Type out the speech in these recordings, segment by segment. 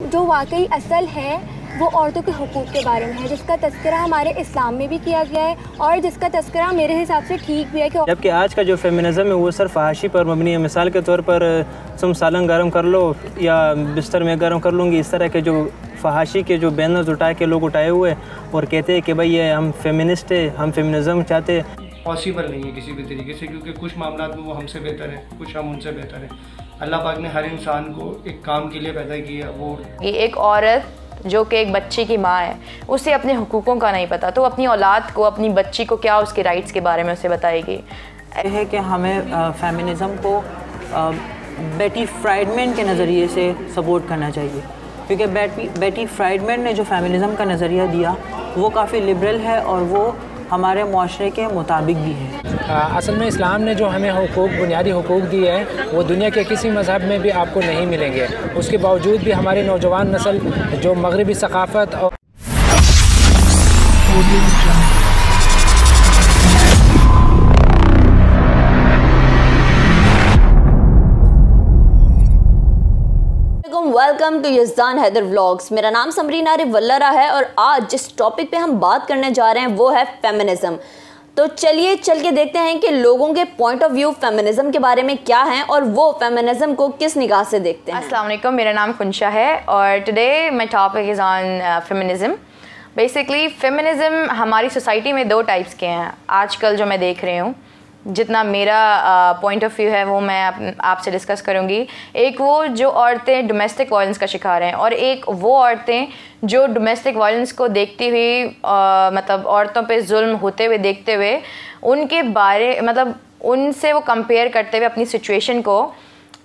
जो वाकई असल है वो औरतों के हुकूक़ के बारे में है, जिसका तज़किरा हमारे इस्लाम में भी किया गया है और जिसका तज़किरा मेरे हिसाब से ठीक भी है कि जबकि आज का जो फेमिनिज़म है वो सिर्फ फहाशी पर मबनी है। मिसाल के तौर पर तुम सालन गर्म कर लो या बिस्तर में गर्म कर लूँगी, इस तरह के जो फहाशी के जो बैनर्स उठा के लोग उठाए हुए और कहते हैं कि भाई ये हम फेमिनिस्ट है, हम फेमिनिज़म चाहते हैं। पॉसिबल नहीं है किसी भी तरीके से, क्योंकि कुछ मामला में वो हमसे बेहतर हैं, कुछ हम उनसे बेहतर हैं। अल्लाह पाक ने हर इंसान को एक काम के लिए पैदा किया। वो एक औरत जो कि एक बच्चे की माँ है, उसे अपने हुकूकों का नहीं पता, तो अपनी औलाद को, अपनी बच्ची को क्या उसके राइट्स के बारे में उसे बताएगी। यह है कि हमें फेमिनिज़म को बेटी फ्राइडमैन के नज़रिए से सपोर्ट करना चाहिए, क्योंकि बेटी फ्राइडमैन ने जो फेमिनिज़म का नज़रिया दिया वो काफ़ी लिबरल है और वो हमारे मुआशरे के मुताबिक भी है। असल में इस्लाम ने जो हमें हुकूक, बुनियादी हुकूक दिए हैं वो दुनिया के किसी मज़हब में भी आपको नहीं मिलेंगे। उसके बावजूद भी हमारी नौजवान नस्ल जो मगरबी सकाफ़त और वेलकम टू यज़दान हैदर व्लॉग्स। मेरा नाम समरीन आरिफ वल्लरा है और आज जिस टॉपिक पे हम बात करने जा रहे हैं वो है फेमिनिज़म। तो चलिए चल के देखते हैं कि लोगों के पॉइंट ऑफ व्यू फेमिनिज़म के बारे में क्या हैं और वो फेमिनिज़म को किस निगाह से देखते हैं। अस्सलाम वालेकुम, मेरा नाम खुंशा है और today my topic is on feminism. Basically feminism हमारी सोसाइटी में दो टाइप्स के हैं आजकल जो मैं देख रही हूँ। जितना मेरा पॉइंट ऑफ व्यू है वो मैं आपसे डिस्कस करूँगी। एक वो जो औरतें डोमेस्टिक वायलेंस का शिकार हैं और एक वो औरतें जो डोमेस्टिक वायलेंस को देखती हुई मतलब औरतों पे जुल्म होते हुए देखते हुए उनके बारे मतलब उनसे वो कंपेयर करते हुए अपनी सिचुएशन को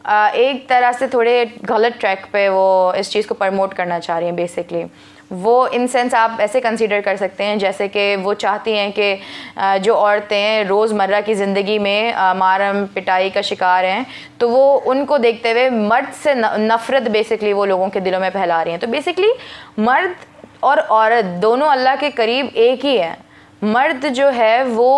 एक तरह से थोड़े गलत ट्रैक पे वो इस चीज़ को प्रमोट करना चाह रही हैं। बेसिकली वो इन सेंस आप ऐसे कंसीडर कर सकते हैं जैसे कि वो चाहती हैं कि जो औरतें रोज़मर्रा की ज़िंदगी में मारम पिटाई का शिकार हैं तो वो उनको देखते हुए मर्द से नफ़रत बेसिकली वो लोगों के दिलों में फैला रही हैं। तो बेसिकली मर्द और औरत दोनों अल्लाह के करीब एक ही है। मर्द जो है वो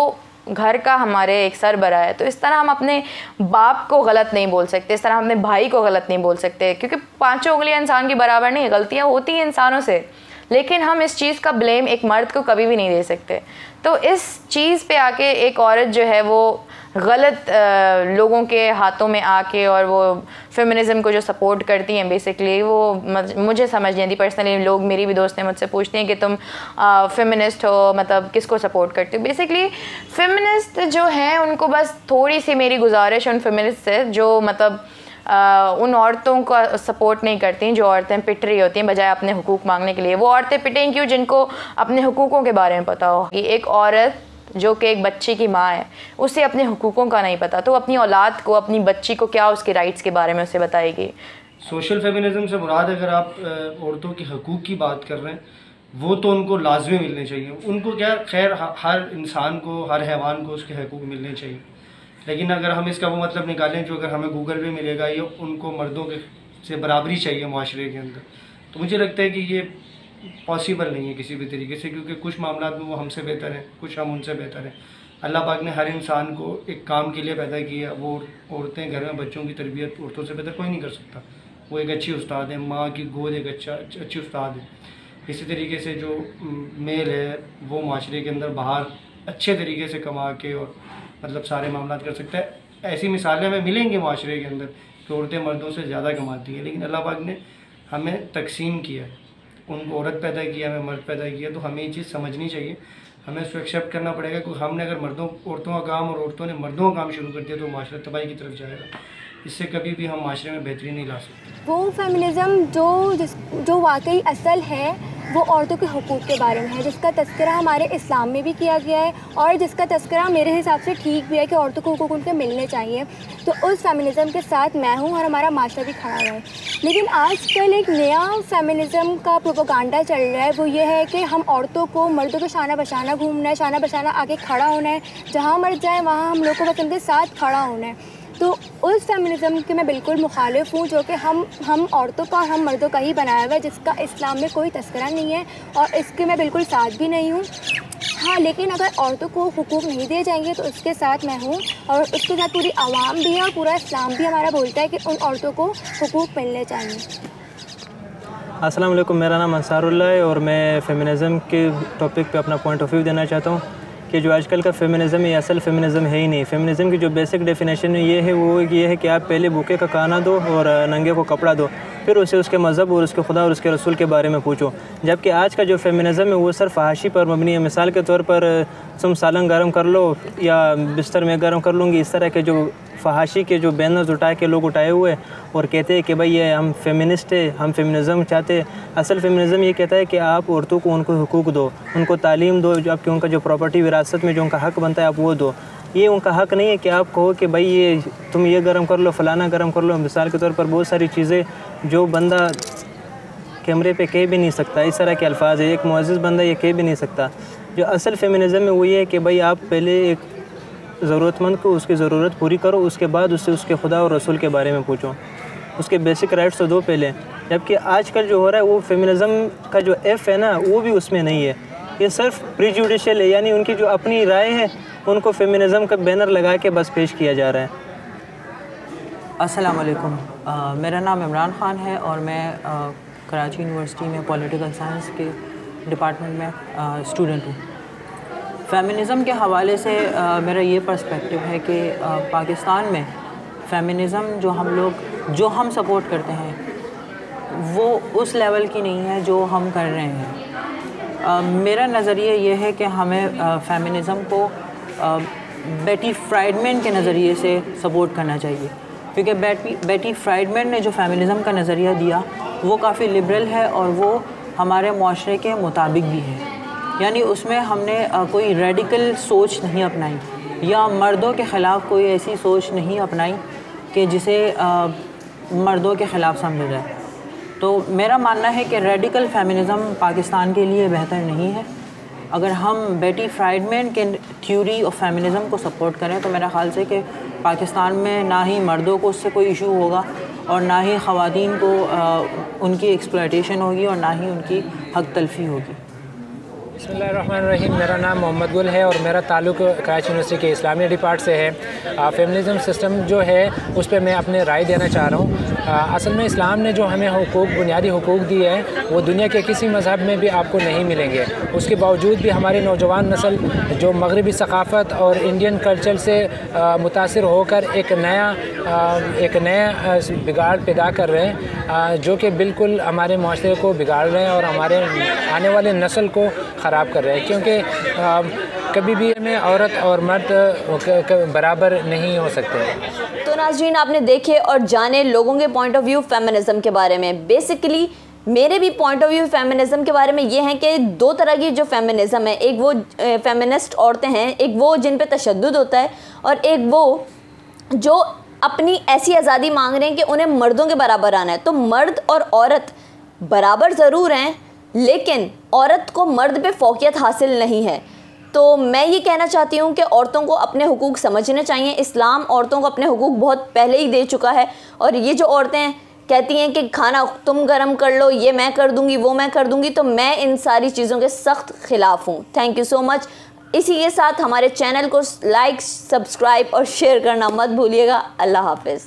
घर का हमारे एक सरबरा है, तो इस तरह हम अपने बाप को गलत नहीं बोल सकते, इस तरह हम अपने भाई को गलत नहीं बोल सकते, क्योंकि पांचों उंगलियां इंसान की बराबर नहीं है। गलतियां होती हैं इंसानों से, लेकिन हम इस चीज़ का ब्लेम एक मर्द को कभी भी नहीं दे सकते। तो इस चीज़ पे आके एक औरत जो है वो गलत लोगों के हाथों में आके और वो फेमिनिज़म को जो सपोर्ट करती हैं बेसिकली वो मुझे समझ नहीं आती। पर्सनली लोग, मेरी भी दोस्त हैं, मुझसे पूछते हैं कि तुम फेमिनिस्ट हो, मतलब किसको सपोर्ट करती हो। बेसिकली फेमिनिस्ट जो हैं उनको बस थोड़ी सी मेरी गुजारिश उन फेमिनिस्ट से जो मतलब उन औरतों का सपोर्ट नहीं करती जो औरतें पिट रही होती हैं बजाय अपने हुकूक मांगने के लिए। वो औरतें पिटें क्यों जिनको अपने हुकूकों के बारे में पता हो। कि एक औरत जो कि एक बच्चे की माँ है उसे अपने हुकूकों का नहीं पता, तो अपनी औलाद को, अपनी बच्ची को क्या उसके राइट्स के बारे में उसे बताएगी। सोशल फेमिनिज़म से मुराद अगर आप औरतों के हकूक़ की बात कर रहे हैं वो तो उनको लाजमी मिलने चाहिए। उनको क्या, खैर हर इंसान को, हर हैवान को उसके हकूक़ मिलने चाहिए, लेकिन अगर हम इसका वो मतलब निकालें जो अगर हमें गूगल पे मिलेगा ये उनको मर्दों के से बराबरी चाहिए माशरे के अंदर, तो मुझे लगता है कि ये पॉसिबल नहीं है किसी भी तरीके से, क्योंकि कुछ मामला में वो हमसे बेहतर हैं, कुछ हम उनसे बेहतर हैं। अल्लाह पाक ने हर इंसान को एक काम के लिए पैदा किया। वो औरतें घर में बच्चों की तरबियत औरतों से बेहतर कोई नहीं कर सकता। वो एक अच्छी उस्ताद है, माँ की गोद एक अच्छी उस्ताद है। इसी तरीके से जो मेल है वो माशरे के अंदर बाहर अच्छे तरीके से कमा के और मतलब सारे मामला कर सकता है। ऐसी मिसालें हमें मिलेंगी माशरे के अंदर कि औरतें मर्दों से ज़्यादा कमाती हैं, लेकिन अल्लाह पाक ने हमें तकसीम किया है, उनको औरत पैदा किया, हमें मर्द पैदा किया। तो हमें ये चीज़ समझनी चाहिए, हमें उसको एक्सेप्ट करना पड़ेगा। क्योंकि हमने अगर औरतों का काम और औरतों ने मर्दों का काम शुरू कर दिया तो माशरा तबाही की तरफ जाएगा। इससे कभी भी हम माशरे में बेहतरी नहीं ला सकते। वो फेमिनिज़म जो वाकई असल है वो औरतों के हुकूक़ के बारे में है, जिसका तज़किरा हमारे इस्लाम में भी किया गया है और जिसका तज़किरा मेरे हिसाब से ठीक भी है कि औरतों को हुकूक़ उनके मिलने चाहिए। तो उस फेमिनिज़म के साथ मैं हूँ और हमारा माशरा भी खड़ा है। लेकिन आजकल एक नया फेमिनिज़म का प्रोपेगेंडा चल रहा है, वो ये है कि हम औरतों को मर्दों को शाना बशाना घूमना है, शाना बशाना आगे खड़ा होना है, जहाँ मर्द जाए वहाँ हम लोग को बस उनके साथ खड़ा होना है। तो उस फेमिनिज़म के मैं बिल्कुल मुखालिफ हूँ जो कि हम औरतों का, हम मर्दों का ही बनाया हुआ है, जिसका इस्लाम में कोई तस्करा नहीं है और इसके मैं बिल्कुल साथ भी नहीं हूँ। हाँ, लेकिन अगर औरतों को हुकूक नहीं दिए जाएंगे तो उसके साथ मैं हूँ और उसके साथ पूरी आवाम भी है और पूरा इस्लाम भी हमारा बोलता है कि उन औरतों को हुकूक मिलने चाहिए। अस्सलाम वालेकुम, मेरा नाम अंसारुल्लाह है और मैं फेमिनिज़म के टॉपिक पे अपना पॉइंट ऑफ व्यू देना चाहता हूँ कि जो आजकल का फेमिनिज़म ये असल फेमिनिज़म है ही नहीं। फेमिनिज़म की जो बेसिक डेफिनेशन ये है वो ये है कि आप पहले भूखे का खाना दो और नंगे को कपड़ा दो, फिर उसे उसके मज़हब और उसके खुदा और उसके रसूल के बारे में पूछो। जबकि आज का जो फेमिनिज़म है वो सिर्फ फहाशी पर मबनी है। मिसाल के तौर पर तुम सालन गर्म कर लो या बिस्तर में गर्म कर लूँगी, इस तरह के जो फहाशी के जो बैनर्स उठा के लोग उठाए हुए और कहते हैं कि भाई ये हम फेमिनिस्ट है, हम फेमिनिज़म चाहते हैं। असल फेमिनिज़म ये कहता है कि आप औरतों को उनको हुकूक दो, उनको तालीम दो, जबकि उनका जो प्रॉपर्टी विरासत में जो उनका हक़ बनता है आप वो दो। ये उनका हक़ नहीं है कि आप कहो कि भाई ये तुम ये गर्म कर लो, फ़लाना गर्म कर लो। मिसाल के तौर पर बहुत सारी चीज़ें जो बंदा कैमरे पे कह भी नहीं सकता, इस तरह के अल्फाज है, एक मुअज़्ज़िज़ बंदा ये कह भी नहीं सकता। जो असल फेमिनिज़म है वो ये है कि भाई आप पहले एक ज़रूरतमंद को उसकी ज़रूरत पूरी करो, उसके बाद उससे उसके खुदा और रसूल के बारे में पूछो, उसके बेसिक राइट्स तो दो पहले। जबकि आजकल जो हो रहा है वो फेमिनिज़म का जो एफ़ है ना वो भी उसमें नहीं है, ये सिर्फ प्रीजुडिशियल है, यानी उनकी जो अपनी राय है उनको फेमिनिज़म का बैनर लगा के बस पेश किया जा रहा है। अस्सलाम वालेकुम, मेरा नाम इमरान ख़ान है और मैं कराची यूनिवर्सिटी में पॉलिटिकल साइंस के डिपार्टमेंट में स्टूडेंट हूँ। फेमिनिज़म के हवाले से मेरा ये पर्सपेक्टिव है कि पाकिस्तान में फेमिनिज़म जो हम सपोर्ट करते हैं वो उस लेवल की नहीं है जो हम कर रहे हैं। मेरा नज़रिया ये है कि हमें फेमिनिज़म को बेटी फ्राइडमैन के नज़रिए से सपोर्ट करना चाहिए, क्योंकि बेटी फ्राइडमैन ने जो फेमिनिज़म का नज़रिया दिया वो काफ़ी लिबरल है और वो हमारे माशरे के मुताबिक भी है। यानी उसमें हमने कोई रेडिकल सोच नहीं अपनाई या मर्दों के ख़िलाफ़ कोई ऐसी सोच नहीं अपनाई कि जिसे मर्दों के ख़िलाफ़ समझा जाए। तो मेरा मानना है कि रेडिकल फेमिनिज़म पाकिस्तान के लिए बेहतर नहीं है। अगर हम बेटी फ्राइडमैन के थ्योरी ऑफ फेमिनिज़म को सपोर्ट करें तो मेरा ख़्याल से कि पाकिस्तान में ना ही मर्दों को उससे कोई इशू होगा और ना ही ख़वातीन को उनकी एक्सप्लॉयटेशन होगी और ना ही उनकी हक तलफ़ी होगी। बिस्मिल्लाहिर्रहमानिर्रहीम, मेरा नाम मोहम्मद गुल है और मेरा ताल्लुक़ कराची यूनिवर्सिटी के इस्लामिया डिपार्ट से है। फेमिनिज़म सिस्टम जो है उस पर मैं अपने राय देना चाह रहा हूँ। असल में इस्लाम ने जो हमें हुकूक, बुनियादी हुकूक दिए हैं वो दुनिया के किसी मज़हब में भी आपको नहीं मिलेंगे। उसके बावजूद भी हमारी नौजवान नस्ल जो मगरबी सकाफ़त और इंडियन कल्चर से मुतासिर होकर एक नया बिगाड़ पैदा कर रहे हैं, जो कि बिल्कुल हमारे माशरे को बिगाड़ रहे हैं और हमारे आने वाले नस्ल को ख़राब कर रहे हैं। क्योंकि कभी भी हमें औरत और मर्द बराबर नहीं हो सकते। तो नाज़रीन, आपने देखे और जाने लोगों के पॉइंट ऑफ व्यू फेमिनिज़म के बारे में। बेसिकली मेरे भी पॉइंट ऑफ व्यू फेमिनिज़म के बारे में ये है कि दो तरह की जो फेमिनिज़म है, एक वो फेमिनिस्ट औरतें हैं, एक वो जिन पे तशद्दुद होता है, और एक वो जो अपनी ऐसी आज़ादी मांग रहे हैं कि उन्हें मर्दों के बराबर आना है। तो मर्द और औरत बराबर ज़रूर हैं, लेकिन औरत को मर्द पे फ़ौक़ियत हासिल नहीं है। तो मैं ये कहना चाहती हूँ कि औरतों को अपने हुकूक समझने चाहिए। इस्लाम औरतों को अपने हुकूक बहुत पहले ही दे चुका है, और ये जो औरतें कहती हैं कि खाना तुम गरम कर लो, ये मैं कर दूँगी, वो मैं कर दूँगी, तो मैं इन सारी चीज़ों के सख्त ख़िलाफ़ हूँ। Thank you so much. इसी के साथ हमारे चैनल को लाइक, सब्सक्राइब और शेयर करना मत भूलिएगा। अल्लाह हाफ़िज़।